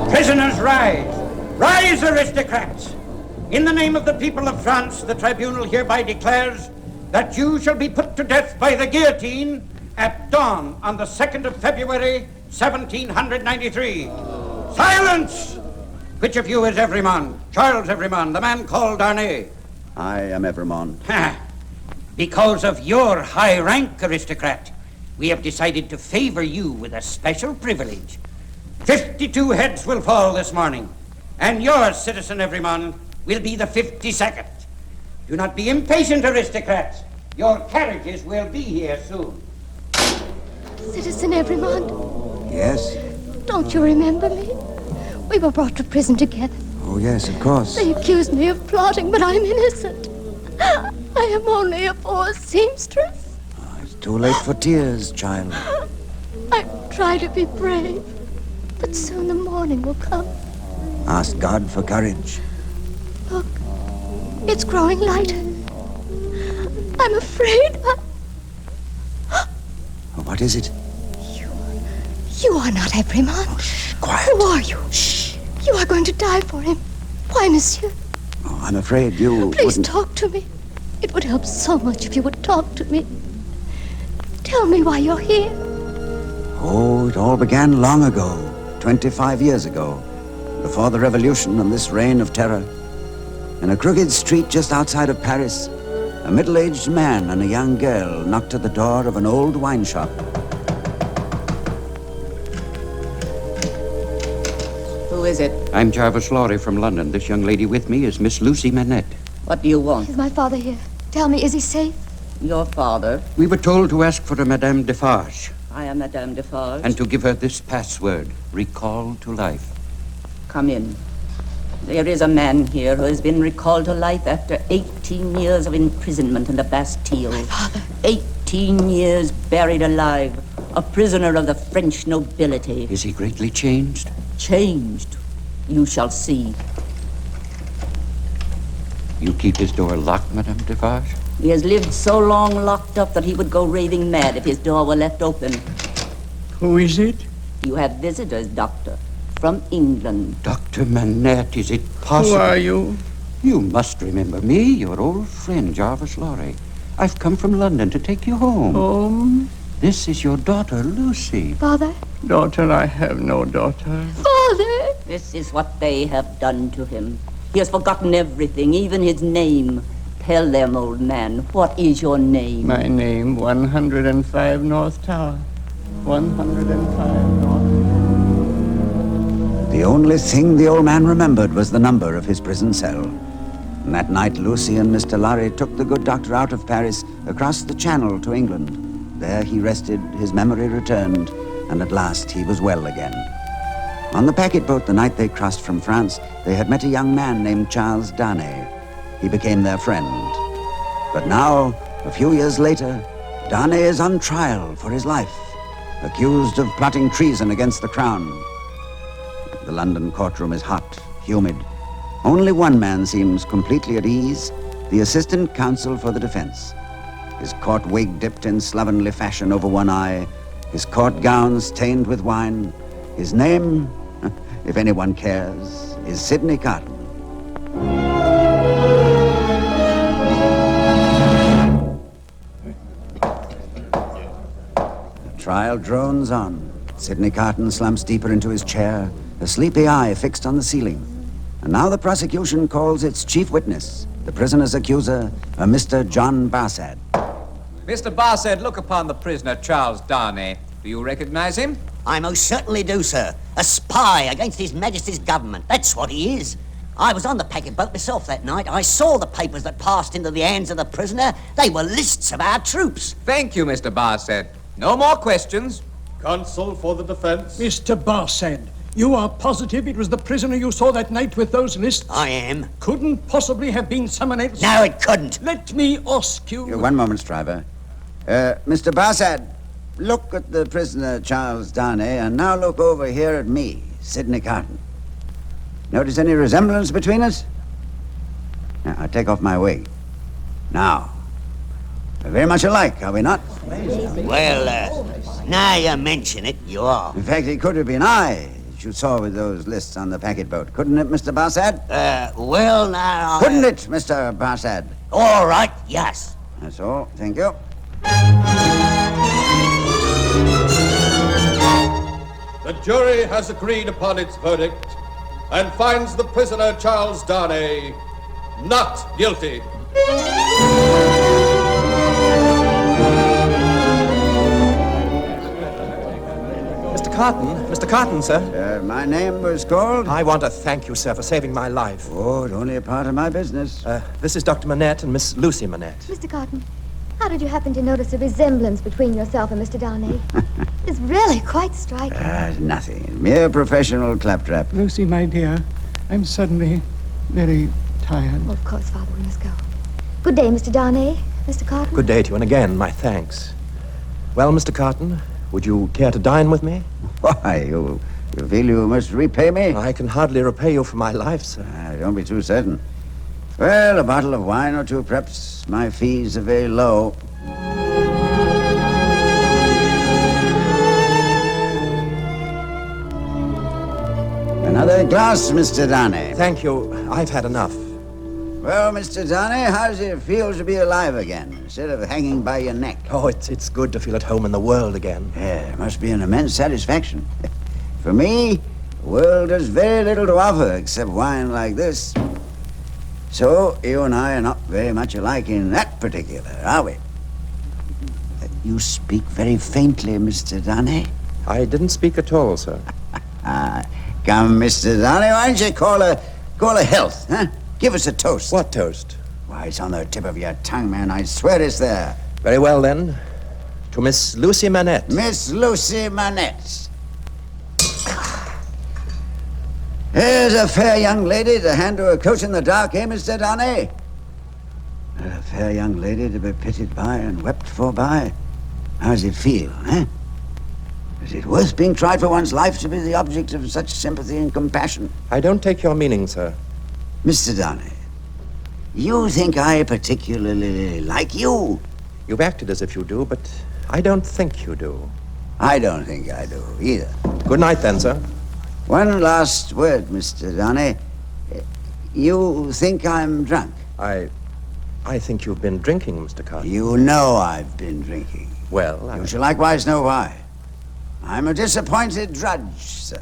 Prisoners, rise. Rise, aristocrats. In the name of the people of France, the tribunal hereby declares that you shall be put to death by the guillotine at dawn on the 2nd of February, 1793. Silence! Which of you is Everyman? Charles Everyman, the man called Darnay. I am Evermond. Because of your high rank, aristocrat, we have decided to favor you with a special privilege. 52 heads will fall this morning, and yours, citizen Everyman, will be the 52nd. Do not be impatient, aristocrats. Your carriages will be here soon. Citizen Everyman. Yes? Don't you remember me? We were brought to prison together. Oh, yes, of course. They accused me of plotting, but I'm innocent. I am only a poor seamstress. Oh, it's too late for tears, child. I try to be brave, but soon the morning will come. Ask God for courage. Look, it's growing lighter. I'm afraid. What is it? You are not Everyman. Shh, quiet. Who are you? Shh. You are going to die for him. Why, monsieur? Oh, I'm afraid you Please wouldn't... talk to me. It would help so much if you would talk to me. Tell me why you're here. Oh, it all began long ago, 25 years ago, before the revolution and this reign of terror. In a crooked street just outside of Paris, a middle-aged man and a young girl knocked at the door of an old wine shop. Who is it? I'm Jarvis Lorry from London. This young lady with me is Miss Lucy Manette. What do you want? Is my father here? Tell me, is he safe? Your father? We were told to ask for a Madame Defarge I am Madame Defarge. and to give her this password, recall to life. Come in. There is a man here who has been recalled to life after 18 years of imprisonment in the Bastille. My father. 18 years buried alive. A prisoner of the French nobility. Is he greatly changed? Changed. You shall see. You keep his door locked, Madame Defarge? He has lived so long locked up that he would go raving mad if his door were left open. Who is it? You have visitors, Doctor, from England. Dr. Manette, is it possible? Who are you? You must remember me, your old friend, Jarvis Lorry. I've come from London to take you home. Home? This is your daughter, Lucy. Father? Daughter, I have no daughter. Father! This is what they have done to him. He has forgotten everything, even his name. Tell them, old man, what is your name? My name, 105 North Tower. 105 North. The only thing the old man remembered was the number of his prison cell. And that night, Lucy and Mr. Lorry took the good doctor out of Paris, across the Channel to England. There he rested, his memory returned, and at last he was well again. On the packet boat the night they crossed from France, they had met a young man named Charles Darnay. He became their friend. But now, a few years later, Darnay is on trial for his life, accused of plotting treason against the crown. The London courtroom is hot, humid. Only one man seems completely at ease, the assistant counsel for the defense. His court wig dipped in slovenly fashion over one eye, his court gown stained with wine. His name, if anyone cares, is Sidney Carton. The trial drones on. Sidney Carton slumps deeper into his chair, a sleepy eye fixed on the ceiling. And now the prosecution calls its chief witness, the prisoner's accuser, a Mr. John Barsad. Mr. Barsad, look upon the prisoner, Charles Darnay. Do you recognize him? I most certainly do, sir. A spy against His Majesty's government. That's what he is. I was on the packet boat myself that night. I saw the papers that passed into the hands of the prisoner. They were lists of our troops. Thank you, Mr. Barsad. No more questions. Counsel for the defense. Mr. Barsad, you are positive it was the prisoner you saw that night with those lists? I am. Couldn't possibly have been someone else? No, it couldn't. Let me ask you... One moment, Stryver. Mr. Barsad, look at the prisoner, Charles Darnay, and now look over here at me, Sidney Carton. Notice any resemblance between us? Now, I'll take off my wig. Now, we're very much alike, are we not? Well, now you mention it, you are. In fact, it could have been I, which you saw with those lists on the packet boat, couldn't it, Mr. Barsad? Well, now... Couldn't it, Mr. Barsad? All right, yes. That's all. Thank you. The jury has agreed upon its verdict and finds the prisoner Charles Darnay not guilty. Mr. Carton, sir. My name was called? I want to thank you, sir, for saving my life. Oh, it's only a part of my business. This is Dr. Manette and Miss Lucy Manette. Mr. Cotton, how did you happen to notice a resemblance between yourself and Mr. Darnay? It's really quite striking. Nothing. Mere professional claptrap. Lucy, my dear, I'm suddenly very tired. Well, of course, Father, we must go. Good day, Mr. Darnay. Mr. Cotton? Good day to you, and again, my thanks. Well, Mr. Carton, would you care to dine with me? Why, you feel you must repay me? I can hardly repay you for my life, sir. Don't be too certain. Well, a bottle of wine or two, perhaps. My fees are very low. Another glass, Mr. Darnay. Thank you. I've had enough. Well, Mr. Darnay, how does it feel to be alive again, instead of hanging by your neck? Oh, it's good to feel at home in the world again. Yeah, it must be an immense satisfaction. For me, the world has very little to offer except wine like this. So, you and I are not very much alike in that particular, are we? You speak very faintly, Mr. Darnay. I didn't speak at all, sir. Come, Mr. Darnay, why don't you call a health, huh? Give us a toast. What toast? Why, it's on the tip of your tongue, man. I swear it's there. Very well, then. To Miss Lucy Manette. Miss Lucy Manette. Here's a fair young lady to hand to a coach in the dark, eh, Mr. Darnay? A fair young lady to be pitied by and wept for by. How does it feel, eh? Is it worth being tried for one's life to be the object of such sympathy and compassion? I don't take your meaning, sir. Mr. Darnay, you think I particularly like you? You've acted as if you do, but I don't think you do. I don't think I do, either. Good night, then, sir. One last word, Mr. Darnay. You think I'm drunk? I think you've been drinking, Mr. Carton. You know I've been drinking. Well, You shall likewise know why. I'm a disappointed drudge, sir.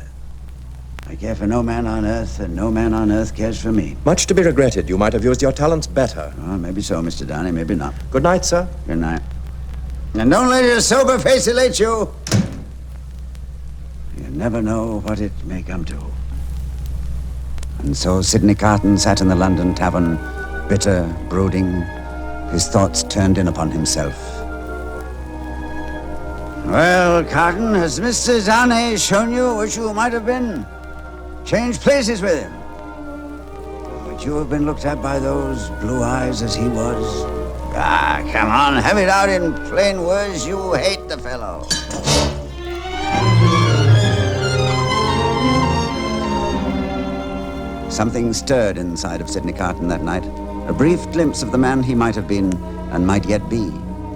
I care for no man on earth, and no man on earth cares for me. Much to be regretted. You might have used your talents better. Oh, maybe so, Mr. Darnay, maybe not. Good night, sir. Good night. And don't let your sober face elate you. You never know what it may come to. And so Sidney Carton sat in the London tavern, bitter, brooding, his thoughts turned in upon himself. Well, Carton, has Mr. Darnay shown you what you might have been? Changed places with him? Would you have been looked at by those blue eyes as he was? Ah, come on, have it out in plain words. You hate the fellow. Something stirred inside of Sidney Carton that night. A brief glimpse of the man he might have been and might yet be.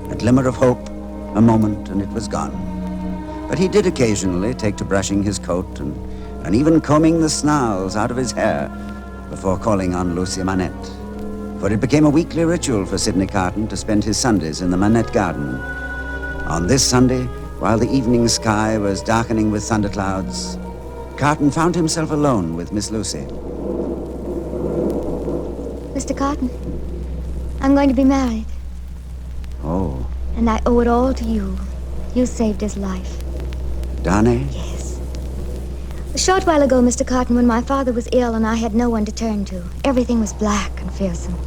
A glimmer of hope, a moment, and it was gone. But he did occasionally take to brushing his coat and even combing the snarls out of his hair before calling on Lucy Manette. For it became a weekly ritual for Sidney Carton to spend his Sundays in the Manette garden. On this Sunday, while the evening sky was darkening with thunderclouds, Carton found himself alone with Miss Lucy. Mr. Cotton, I'm going to be married. Oh, And I owe it all to you. You saved his life. Darnay? Yes. A short while ago, Mr. Cotton, when my father was ill and I had no one to turn to, everything was black and fearsome.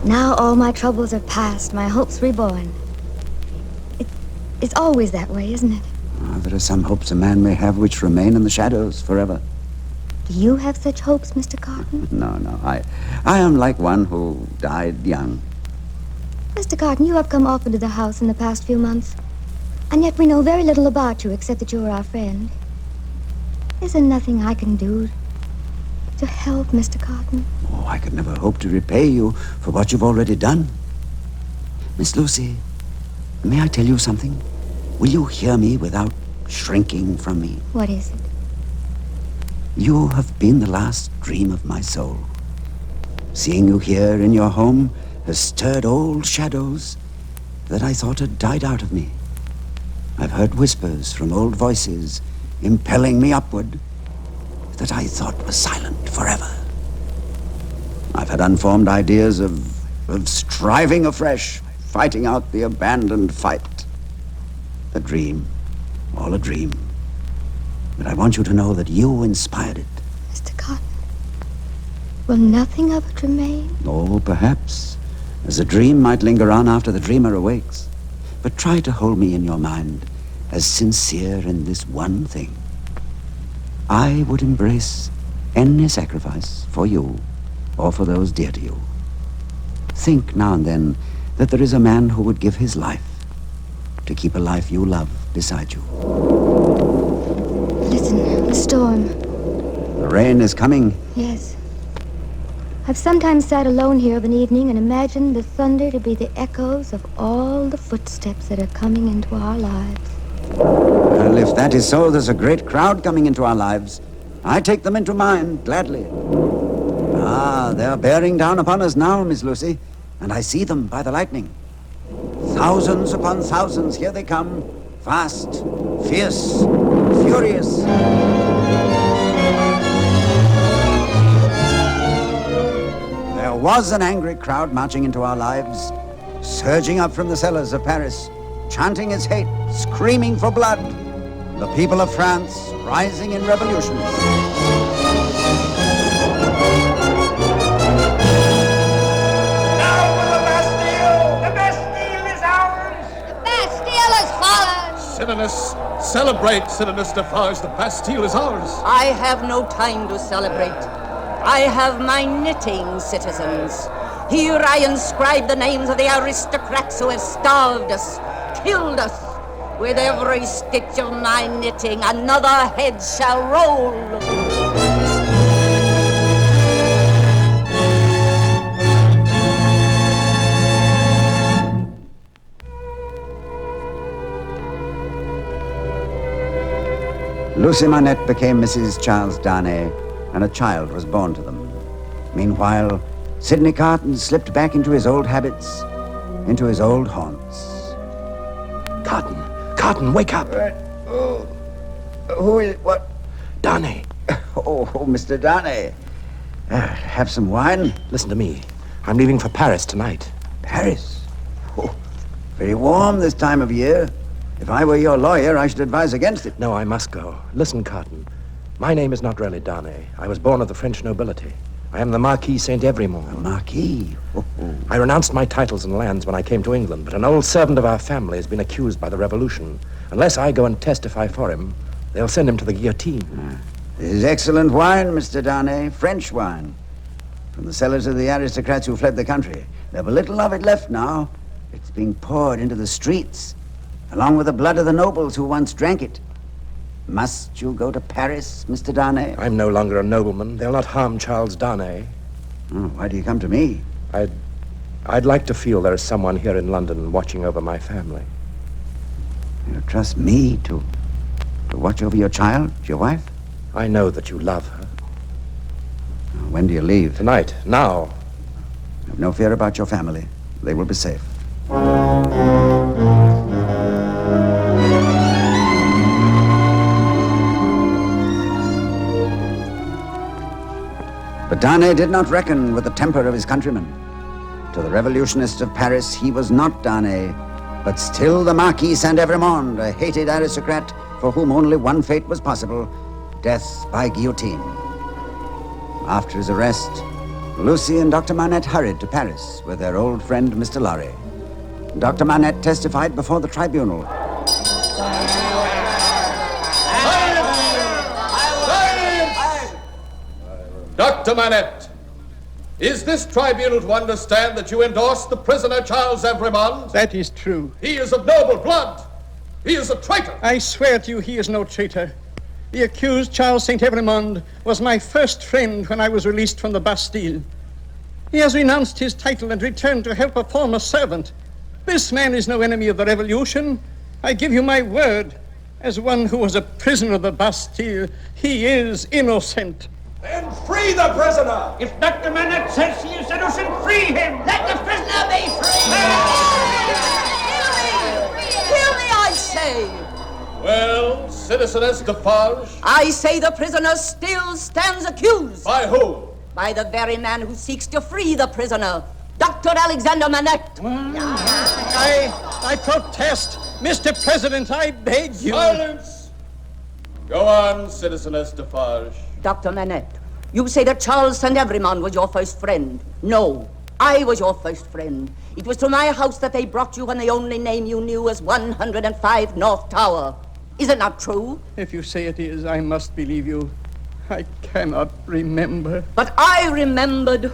Now all my troubles are past, my hopes reborn. It's always that way, isn't it? Oh, there are some hopes a man may have which remain in the shadows forever. Do you have such hopes, Mr. Cotton? No. I am like one who died young. Mr. Cotton, you have come often to the house in the past few months, and yet we know very little about you except that you are our friend. Is there nothing I can do to help, Mr. Cotton? Oh, I could never hope to repay you for what you've already done. Miss Lucy, may I tell you something? Will you hear me without shrinking from me? What is it? You have been the last dream of my soul. Seeing you here in your home has stirred old shadows that I thought had died out of me. I've heard whispers from old voices impelling me upward that I thought were silent forever. I've had unformed ideas of striving afresh, fighting out the abandoned fight. A dream, all a dream. But I want you to know that you inspired it. Mr. Cotton, will nothing of it remain? Oh, perhaps, as a dream might linger on after the dreamer awakes. But try to hold me in your mind as sincere in this one thing. I would embrace any sacrifice for you or for those dear to you. Think now and then that there is a man who would give his life to keep a life you love beside you. Listen, the storm. The rain is coming. Yes. I've sometimes sat alone here of an evening and imagined the thunder to be the echoes of all the footsteps that are coming into our lives. Well, if that is so, there's a great crowd coming into our lives. I take them into mine, gladly. Ah, they're bearing down upon us now, Miss Lucy, and I see them by the lightning. Thousands upon thousands, here they come, fast, fierce, furious. There was an angry crowd marching into our lives, surging up from the cellars of Paris, chanting its hate, screaming for blood. The people of France rising in revolution. Now for the Bastille! The Bastille is ours! The Bastille has fallen! Citizens, celebrate, Citizens Defarge. The Bastille is ours. I have no time to celebrate. I have my knitting, citizens. Here I inscribe the names of the aristocrats who have starved us, killed us. With every stitch of my knitting, another head shall roll. Lucy Manette became Mrs. Charles Darnay, and a child was born to them. Meanwhile, Sidney Carton slipped back into his old habits, into his old haunts. Carton, wake up. Who is, what? Darnay. Oh, Mr. Darnay. Have some wine? Listen to me. I'm leaving for Paris tonight. Paris? Oh, very warm this time of year. If I were your lawyer, I should advise against it. No, I must go. Listen, Carton. My name is not really Darnay. I was born of the French nobility. I am the Marquis Saint-Evremond. The Marquis? Oh. I renounced my titles and lands when I came to England, but an old servant of our family has been accused by the Revolution. Unless I go and testify for him, they'll send him to the guillotine. This is excellent wine, Mr. Darnay. French wine. From the cellars of the aristocrats who fled the country. There'll be little of it left now. It's being poured into the streets, along with the blood of the nobles who once drank it. Must you go to Paris, Mr. Darnay? I'm no longer a nobleman. They'll not harm Charles Darnay. Oh, why do you come to me? I'd like to feel there is someone here in London watching over my family. You trust me to watch over your child, your wife? I know that you love her. When do you leave? Tonight, now. Have no fear about your family. They will be safe. But Darnay did not reckon with the temper of his countrymen. To the revolutionists of Paris, he was not Darnay, but still the Marquis Saint-Evremond, a hated aristocrat for whom only one fate was possible, death by guillotine. After his arrest, Lucy and Dr. Manette hurried to Paris with their old friend, Mr. Lorry. Dr. Manette testified before the tribunal. Dr. Manette, is this tribunal to understand that you endorse the prisoner Charles Evremond? That is true. He is of noble blood. He is a traitor. I swear to you he is no traitor. The accused, Charles Saint-Evremond, was my first friend when I was released from the Bastille. He has renounced his title and returned to help a former servant. This man is no enemy of the revolution. I give you my word. As one who was a prisoner of the Bastille, he is innocent. Then free the prisoner! If Dr. Manette says he is innocent, free him! Let the prisoner be free! Hear me, I say! Well, Citizeness Defarge? I say the prisoner still stands accused. By whom? By the very man who seeks to free the prisoner, Dr. Alexander Manette. I protest. Mr. President, I beg you. Silence! Go on, Citizeness Defarge. Dr. Manette, you say that Charles St. Everyman was your first friend. No, I was your first friend. It was to my house that they brought you when the only name you knew was 105 North Tower. Is it not true? If you say it is, I must believe you. I cannot remember. But I remembered.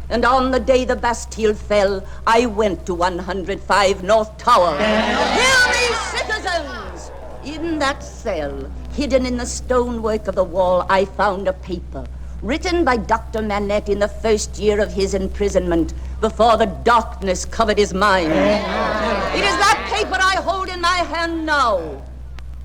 And on the day the Bastille fell, I went to 105 North Tower. Hear me, citizens! In that cell, hidden in the stonework of the wall, I found a paper written by Dr. Manette in the first year of his imprisonment, before the darkness covered his mind. It is that paper I hold in my hand now.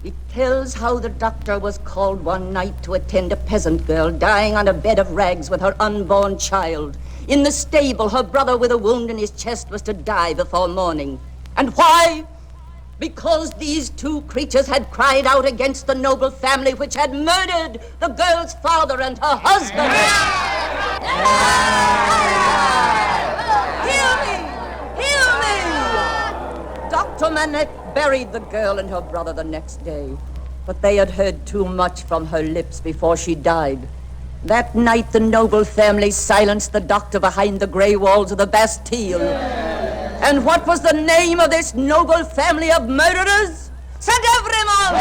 It tells how the doctor was called one night to attend a peasant girl dying on a bed of rags with her unborn child. In the stable, her brother with a wound in his chest was to die before morning. And why? Because these two creatures had cried out against the noble family which had murdered the girl's father and her husband. Hear me! Dr. Manette buried the girl and her brother the next day, but they had heard too much from her lips before she died. That night, the noble family silenced the doctor behind the grey walls of the Bastille. And what was the name of this noble family of murderers? St. Everyman!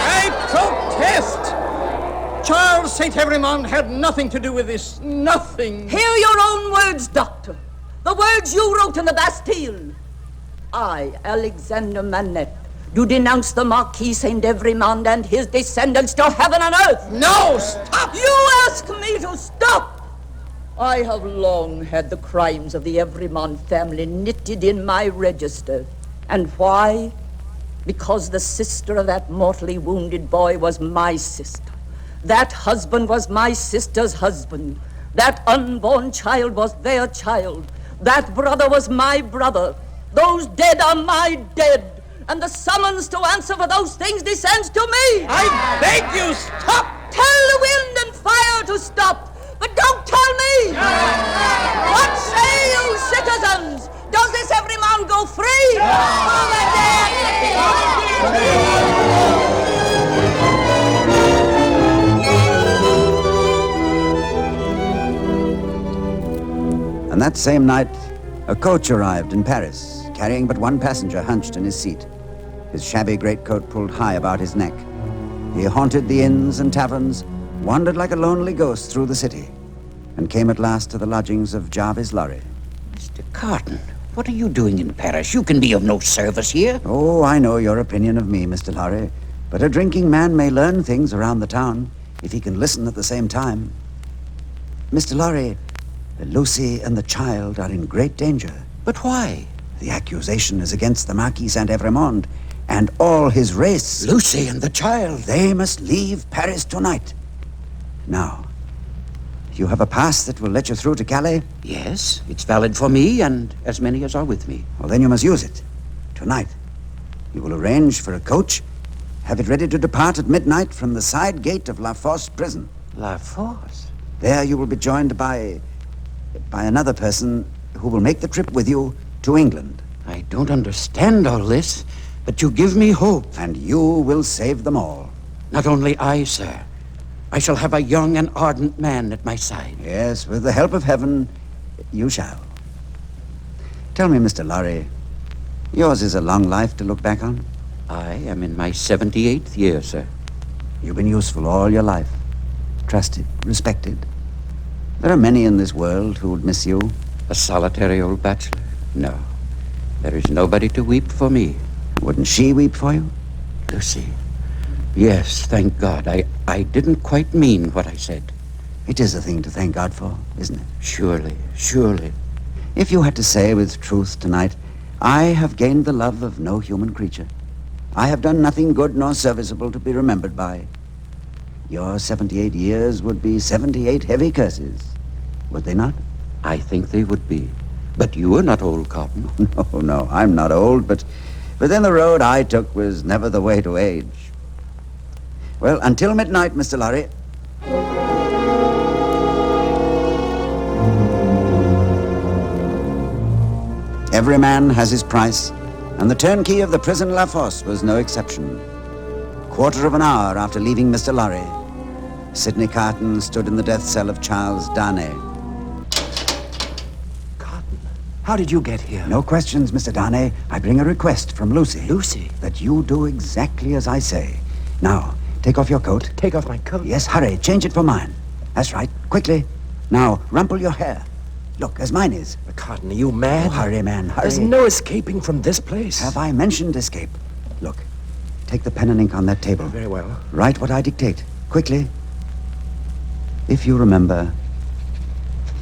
I protest! Charles St. Everyman had nothing to do with this. Nothing. Hear your own words, doctor. The words you wrote in the Bastille. I, Alexander Manette, do denounce the Marquis St. Everyman and his descendants to heaven and earth. No, stop! You ask me to stop! I have long had the crimes of the Everyman family knitted in my register. And why? Because the sister of that mortally wounded boy was my sister. That husband was my sister's husband. That unborn child was their child. That brother was my brother. Those dead are my dead. And the summons to answer for those things descends to me. I beg you, stop! Tell the wind and fire to stop, but don't tell me. What say you, citizens? Does this Everyman go free? And that same night, a coach arrived in Paris, carrying but one passenger hunched in his seat, his shabby greatcoat pulled high about his neck. He haunted the inns and taverns, wandered like a lonely ghost through the city, and came at last to the lodgings of Jarvis Lorry. Mr. Carton, what are you doing in Paris? You can be of no service here. Oh, I know your opinion of me, Mr. Lorry, but a drinking man may learn things around the town if he can listen at the same time. Mr. Lorry, Lucy and the child are in great danger. But why? The accusation is against the Marquis St. Evermond and all his race. Lucy and the child. They must leave Paris tonight. Now, you have a pass that will let you through to Calais? Yes, it's valid for me and as many as are with me. Well, then you must use it. Tonight. You will arrange for a coach, have it ready to depart at midnight from the side gate of La Force prison. La Force? There you will be joined by another person who will make the trip with you to England. I don't understand all this, but you give me hope. And you will save them all. Not only I, sir. I shall have a young and ardent man at my side. Yes, with the help of heaven, you shall. Tell me, Mr. Lorry, yours is a long life to look back on? I am in my 78th year, sir. You've been useful all your life. Trusted, respected. There are many in this world who would miss you. A solitary old bachelor? No. There is nobody to weep for me. Wouldn't she weep for you? Lucy. Yes, thank God. I didn't quite mean what I said. It is a thing to thank God for, isn't it? Surely, surely. If you had to say with truth tonight, I have gained the love of no human creature, I have done nothing good nor serviceable to be remembered by. Your 78 years would be 78 heavy curses, would they not? I think they would be. But you are not old, Cotton. No, I'm not old, but then the road I took was never the way to age. Well, until midnight, Mr. Lorry. Every man has his price, and the turnkey of the prison La Fosse was no exception. Quarter of an hour after leaving Mr. Lorry, Sidney Carton stood in the death cell of Charles Darnay. Cotton, how did you get here? No questions, Mr. Darnay. I bring a request from Lucy. Lucy? That you do exactly as I say. Now, take off your coat. Take off my coat? Yes, hurry. Change it for mine. That's right. Quickly. Now, rumple your hair. Look, as mine is. Cotton, are you mad? Oh, hurry, man, hurry. There's no escaping from this place. Have I mentioned escape? Look, take the pen and ink on that table. Very well. Write what I dictate. Quickly. If you remember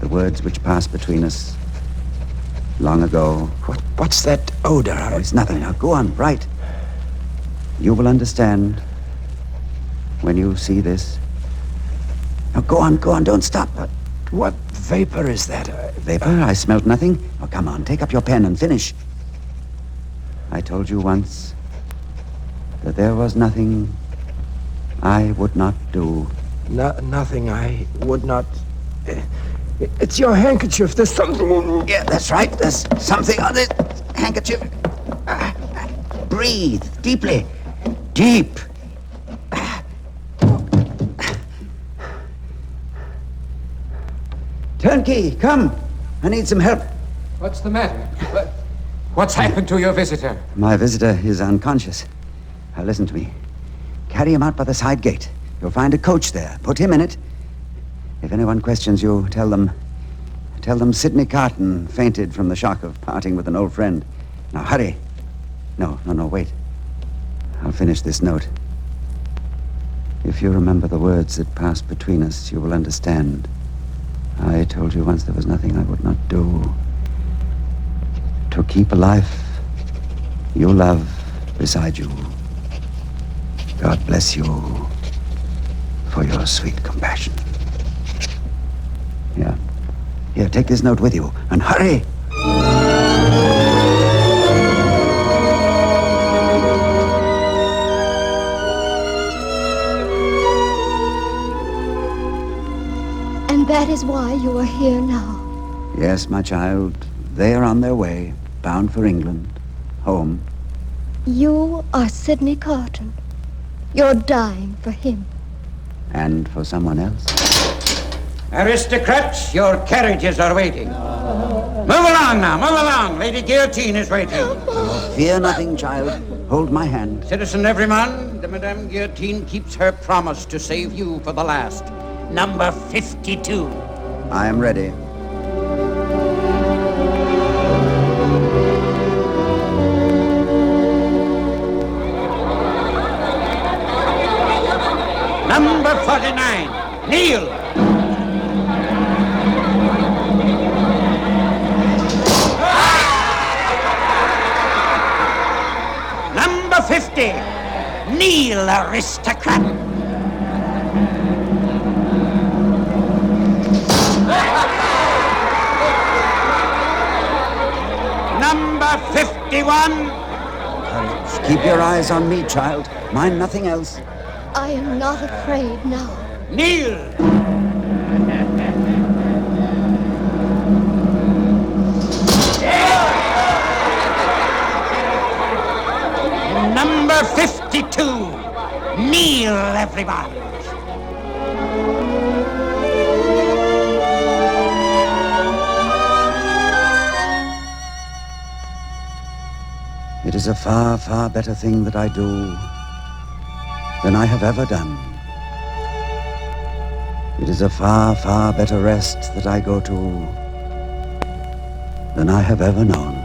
the words which passed between us long ago. What's that odor? Oh, it's nothing. Now, go on, write. You will understand when you see this. Now, go on, don't stop. What vapor is that? Vapor? I smelt nothing. Oh, come on, take up your pen and finish. I told you once that there was nothing I would not do. Nothing I would not... It's your handkerchief. There's something... Yeah, that's right. There's something on this handkerchief. Breathe deeply. Deep. Turnkey, come. I need some help. What's the matter? What's happened to your visitor? My visitor is unconscious. Now listen to me. Carry him out by the side gate. You'll find a coach there. Put him in it. If anyone questions you, tell them Sidney Carton fainted from the shock of parting with an old friend. Now hurry. No, wait. I'll finish this note. If you remember the words that passed between us, you will understand. I told you once there was nothing I would not do to keep a life you love beside you. God bless you for your sweet compassion. Here, take this note with you, and hurry! And that is why you are here now. Yes, my child. They are on their way, bound for England, home. You are Sidney Carton. You're dying for him. And for someone else. Aristocrats, your carriages are waiting. Move along now, move along. Lady Guillotine is waiting. Fear nothing, child. Hold my hand. Citizen Everyman, the Madame Guillotine keeps her promise to save you for the last. Number 52. I am ready. Number 49. Kneel. Number 50. Kneel, aristocrat. Number 51. Courage. Keep your eyes on me, child. Mind nothing else. I am not afraid now. Kneel. Number 52. Kneel, everyone. It is a far, far better thing that I do than I have ever done. It is a far, far better rest that I go to than I have ever known.